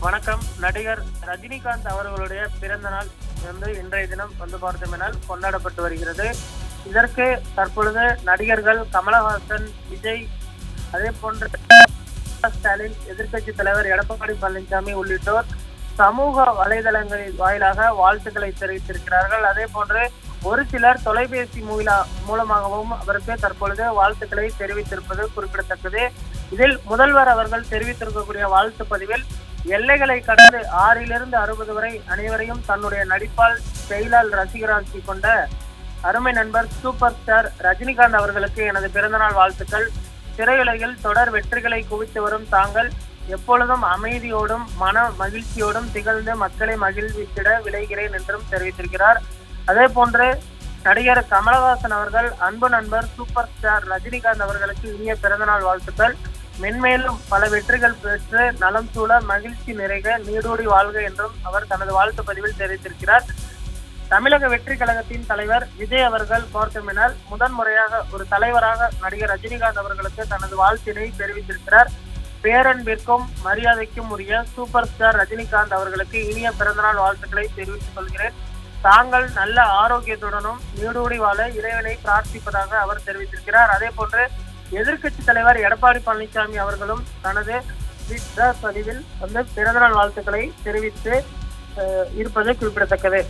வணக்கம். நடிகர் ரஜினிகாந்த் அவர்களுடைய பிறந்த நாள் இன்றைய தினம் பார்த்தோமெனால் கொண்டாடப்பட்டு வருகிறது. இதற்கு தற்பொழுது நடிகர்கள் கமலஹாசன், விஜய், அதே போன்று ஸ்டாலின், எதிர்க்கட்சி தலைவர் எடப்பாடி பழனிசாமி உள்ளிட்டோர் சமூக வலைதளங்களின் வாயிலாக வாழ்த்துக்களை தெரிவித்திருக்கிறார்கள். அதே போன்று ஒரு சிலர் தொலைபேசி மூலமாகவும் அவருக்கு தற்பொழுது வாழ்த்துக்களை தெரிவித்திருப்பது குறிப்பிடத்தக்கது. இதில் முதல்வர் அவர்கள் தெரிவித்திருக்கக்கூடிய வாழ்த்து பதிவில், எல்லைகளை கடந்து 6லிருந்து 60 வரை அனைவரையும் தன்னுடைய நடிப்பால் செயலால் ரசிகராக்கி கொண்ட அருமை நண்பர் சூப்பர் ஸ்டார் ரஜினிகாந்த் அவர்களுக்கு எனது பிறந்தநாள் வாழ்த்துக்கள். திரையுலகில் தொடர் வெற்றிகளை குவித்து வரும் தாங்கள் எப்பொழுதும் அமைதியோடும் மன மகிழ்ச்சியோடும் திகழ்ந்து மக்களை மகிழ்வித்திட விளைகிறேன் என்றும் தெரிவித்திருக்கிறார். அதே போன்று நடிகர் கமலஹாசன் அவர்கள் அன்பு நண்பர் சூப்பர் ஸ்டார் ரஜினிகாந்த் அவர்களுக்கு இனிய பிறந்தநாள் வாழ்த்துக்கள். மென்மேலும் பல வெற்றிகள் பெற்று நலம் சூழ மகிழ்ச்சி நிறைக நீடூடி வாழ்க என்றும் அவர் தனது வாழ்த்து பதிவில் தெரிவித்திருக்கிறார். தமிழக வெற்றி கழகத்தின் தலைவர் விஜய் அவர்கள் பார்த்தோமெனால் முதன்முறையாக ஒரு தலைவராக நடிகர் ரஜினிகாந்த் அவர்களுக்கு தனது வாழ்த்தினை தெரிவித்திருக்கிறார். பேரன்பிற்கும் மரியாதைக்கும் உரிய சூப்பர் ஸ்டார் ரஜினிகாந்த் அவர்களுக்கு இனிய பிறந்தநாள் வாழ்த்துக்களை தெரிவித்துக் கொள்கிறேன். தாங்கள் நல்ல ஆரோக்கியத்துடனும் நீடூடி வாழ இறைவனை பிரார்த்திப்பதாக அவர் தெரிவித்திருக்கிறார். அதே போன்று எதிர்க்கட்சி தலைவர் எடப்பாடி பழனிசாமி அவர்களும் தனது ட்விட்டர் பதிவில் பிறந்தநாள் வாழ்த்துக்களை தெரிவித்து இருப்பது குறிப்பிடத்தக்கது.